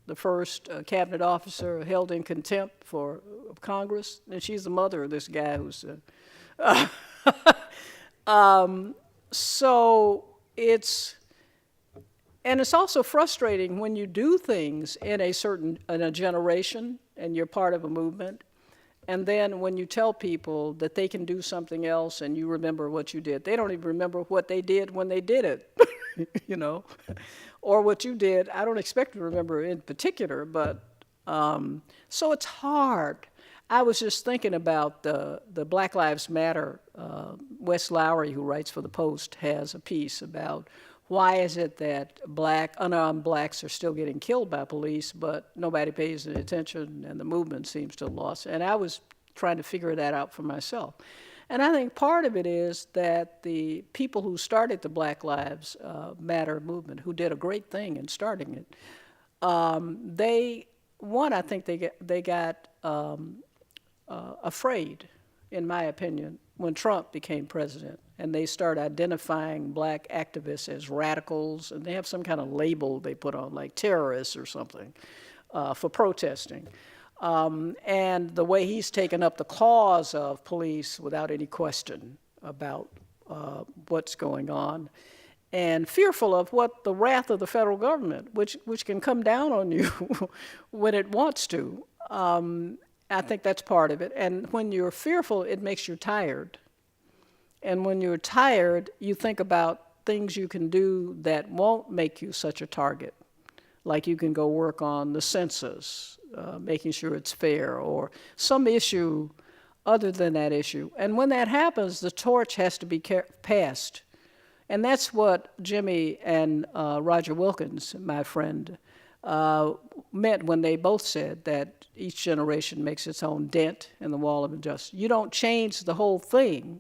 the first cabinet officer held in contempt for Congress. And she's the mother of this guy who's... so it's... And it's also frustrating when you do things in a generation and you're part of a movement, and then when you tell people that they can do something else and you remember what you did, they don't even remember what they did when they did it, you know, or what you did. I don't expect to remember in particular, but so it's hard. I was just thinking about the Black Lives Matter. Wes Lowry, who writes for the Post, has a piece about why is it that unarmed blacks are still getting killed by police, but nobody pays any attention and the movement seems to have lost? And I was trying to figure that out for myself. And I think part of it is that the people who started the Black Lives Matter movement, who did a great thing in starting it, I think they got afraid, in my opinion, when Trump became president. And they start identifying black activists as radicals, and they have some kind of label they put on, like terrorists or something, for protesting. And the way he's taken up the cause of police without any question about what's going on, and fearful of what the wrath of the federal government, which can come down on you when it wants to. I think that's part of it. And when you're fearful, it makes you tired. And when you're tired, you think about things you can do that won't make you such a target. Like you can go work on the census, making sure it's fair, or some issue other than that issue. And when that happens, the torch has to be passed. And that's what Jimmy and Roger Wilkins, my friend, meant when they both said that each generation makes its own dent in the wall of injustice. You don't change the whole thing.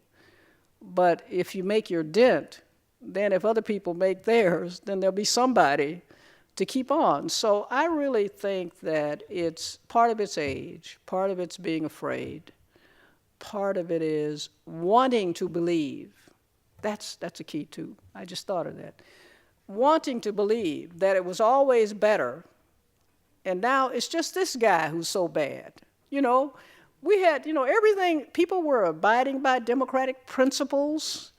But if you make your dent, then if other people make theirs, then there'll be somebody to keep on. So I really think that it's part of its age, part of it's being afraid, part of it is wanting to believe. That's a key too. I just thought of that. Wanting to believe that it was always better, and now it's just this guy who's so bad, you know? We had, everything, people were abiding by democratic principles,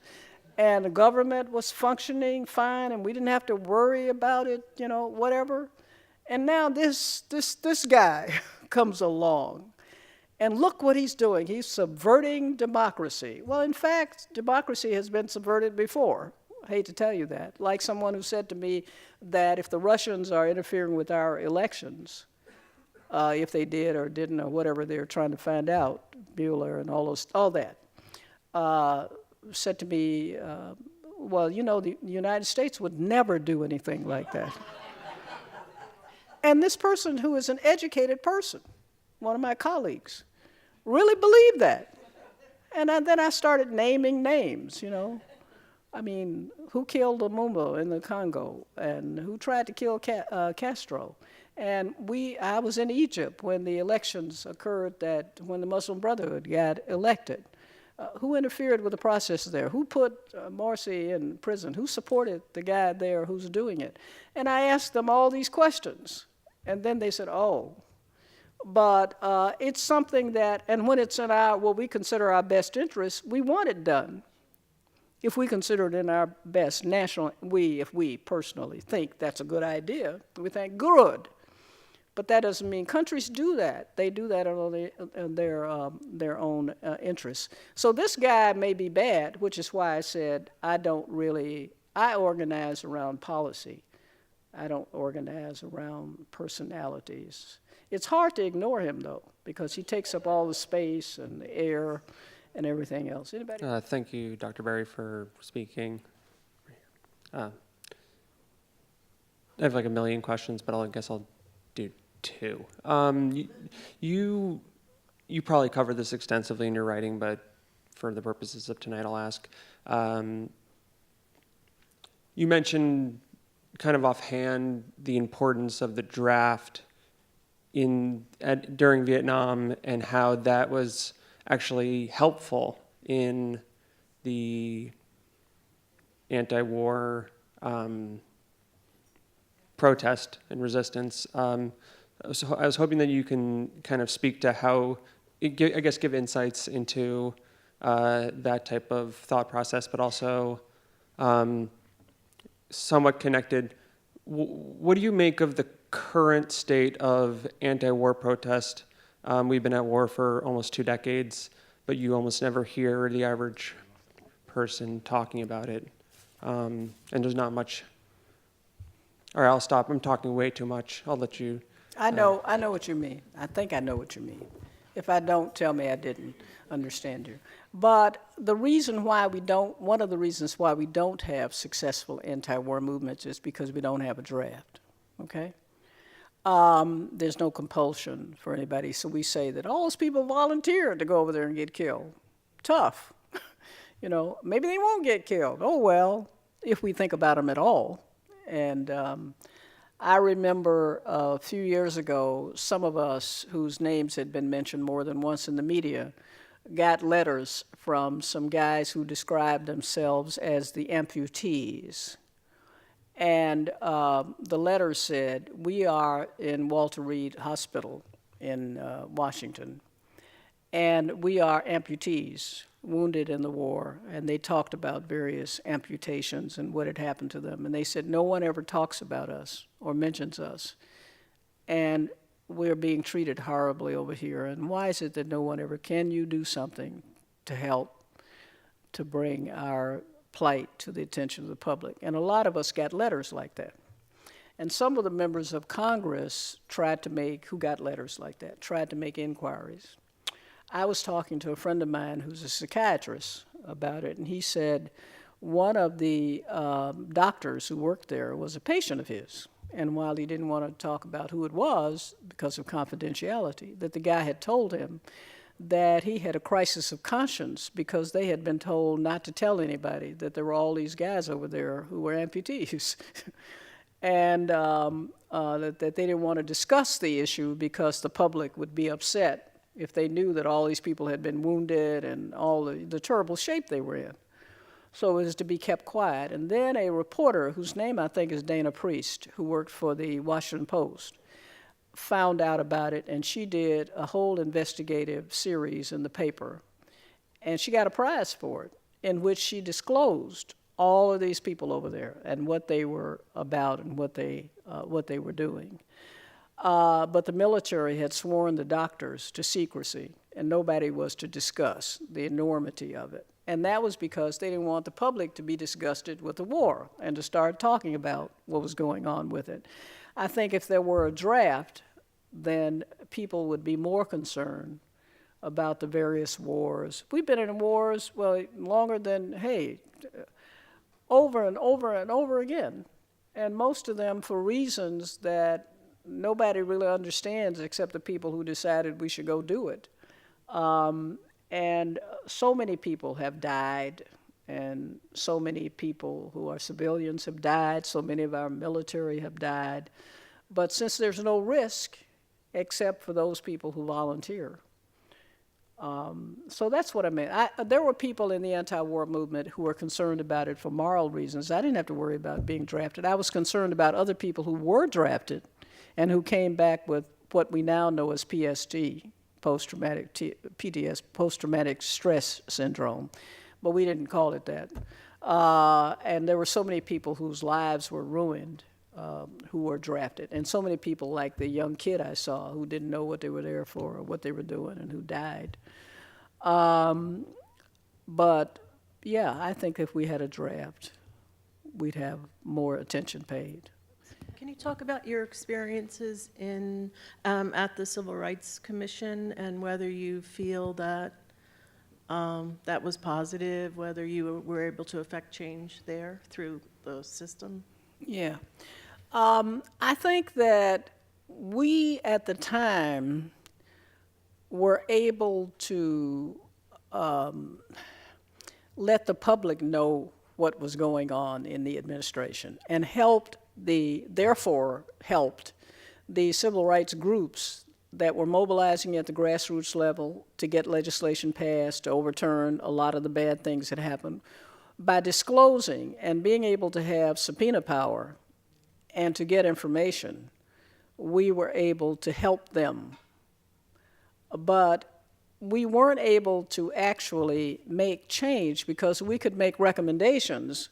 and the government was functioning fine, and we didn't have to worry about it, whatever. And now this guy comes along, and look what he's doing. He's subverting democracy. Well, in fact, democracy has been subverted before. I hate to tell you that. Like someone who said to me that if the Russians are interfering with our elections, if they did or didn't or whatever they're trying to find out, Bueller and all that, said to me, well, the United States would never do anything like that. And this person, who is an educated person, one of my colleagues, really believed that. And then I started naming names, I mean, who killed Lumumba in the Congo, and who tried to kill Castro? And I was in Egypt when the elections occurred, when the Muslim Brotherhood got elected. Who interfered with the process there? Who put Morsi in prison? Who supported the guy there who's doing it? And I asked them all these questions. And then they said, oh. But it's something that, and when it's in what we consider our best interest, we want it done. If we consider it in our best if we personally think that's a good idea, we think good. But that doesn't mean countries do that. They do that on their own interests. So this guy may be bad, which is why I said I organize around policy. I don't organize around personalities. It's hard to ignore him, though, because he takes up all the space and the air and everything else. Anybody? Thank you, Dr. Berry, for speaking. I have like a million questions, but I guess I'll do two. You probably covered this extensively in your writing, but for the purposes of tonight, I'll ask. You mentioned kind of offhand the importance of the draft during Vietnam and how that was actually helpful in the anti-war protest and resistance. So I was hoping that you can kind of speak to how, give insights into that type of thought process, but also somewhat connected. What do you make of the current state of anti-war protest? We've been at war for almost 2 decades, but you almost never hear the average person talking about it. And there's not much. All right, I'll stop. I'm talking way too much. I'll let you. I know what you mean. I think I know what you mean. If I don't, tell me I didn't understand you. But the reason why one of the reasons why we don't have successful anti-war movements is because we don't have a draft, okay? There's no compulsion for anybody, so we say that all those people volunteered to go over there and get killed. Tough. Maybe they won't get killed. Oh, well, if we think about them at all. And I remember a few years ago, some of us whose names had been mentioned more than once in the media got letters from some guys who described themselves as the amputees. And the letter said, we are in Walter Reed Hospital in Washington, and we are amputees, wounded in the war. And they talked about various amputations and what had happened to them. And they said, no one ever talks about us or mentions us. And we're being treated horribly over here. And why is it that no one ever, can you do something to help to bring our plight to the attention of the public? And a lot of us got letters like that. And some of the members of Congress who got letters like that, tried to make inquiries. I was talking to a friend of mine who's a psychiatrist about it, and he said one of the doctors who worked there was a patient of his. And while he didn't want to talk about who it was because of confidentiality, that the guy had told him that he had a crisis of conscience because they had been told not to tell anybody that there were all these guys over there who were amputees. And that they didn't want to discuss the issue because the public would be upset if they knew that all these people had been wounded and all the terrible shape they were in. So it was to be kept quiet. And then a reporter, whose name I think is Dana Priest, who worked for the Washington Post, found out about it, and she did a whole investigative series in the paper. And she got a prize for it, in which she disclosed all of these people over there and what they were about and what they were doing. But the military had sworn the doctors to secrecy, and nobody was to discuss the enormity of it. And that was because they didn't want the public to be disgusted with the war and to start talking about what was going on with it. I think if there were a draft, then people would be more concerned about the various wars. We've been in wars, well, longer than, over and over and over again. And most of them for reasons that nobody really understands except the people who decided we should go do it. And so many people have died, and so many people who are civilians have died, so many of our military have died. But since there's no risk except for those people who volunteer. So that's what I meant. There were people in the anti-war movement who were concerned about it for moral reasons. I didn't have to worry about being drafted. I was concerned about other people who were drafted and who came back with what we now know as PTSD, post-traumatic stress syndrome, but we didn't call it that. And there were so many people whose lives were ruined who were drafted, and so many people like the young kid I saw who didn't know what they were there for or what they were doing and who died. But yeah, I think if we had a draft, we'd have more attention paid. Can you talk about your experiences in, at the Civil Rights Commission and whether you feel that that was positive, whether you were able to affect change there through the system? Yeah. I think that we, at the time, were able to let the public know what was going on in the administration and therefore helped the civil rights groups that were mobilizing at the grassroots level to get legislation passed, to overturn a lot of the bad things that happened. By disclosing and being able to have subpoena power and to get information, we were able to help them. But we weren't able to actually make change because we could make recommendations,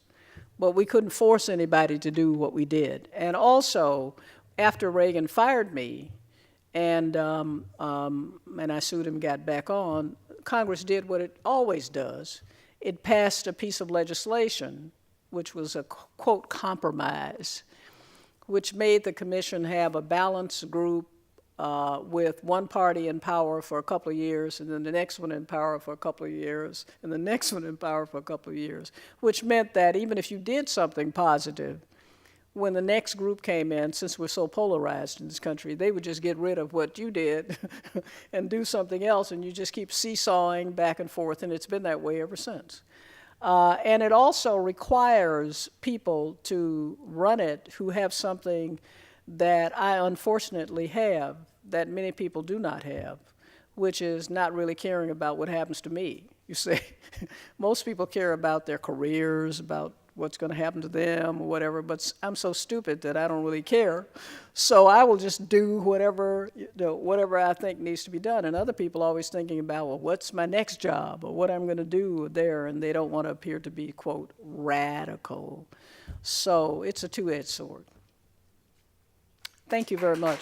but we couldn't force anybody to do what we did. And also, after Reagan fired me, and I sued him, got back on, Congress did what it always does. It passed a piece of legislation, which was a, quote, compromise, which made the commission have a balanced group with one party in power for a couple of years, and then the next one in power for a couple of years, and the next one in power for a couple of years, which meant that even if you did something positive, when the next group came in, since we're so polarized in this country, they would just get rid of what you did and do something else, and you just keep seesawing back and forth, and it's been that way ever since. And it also requires people to run it who have something that I unfortunately have that many people do not have, which is not really caring about what happens to me. You see, most people care about their careers, about what's going to happen to them or whatever, but I'm so stupid that I don't really care. So I will just do whatever, whatever I think needs to be done. And other people are always thinking about, well, what's my next job or what I'm going to do there, and they don't want to appear to be, quote, radical. So it's a two-edged sword. Thank you very much.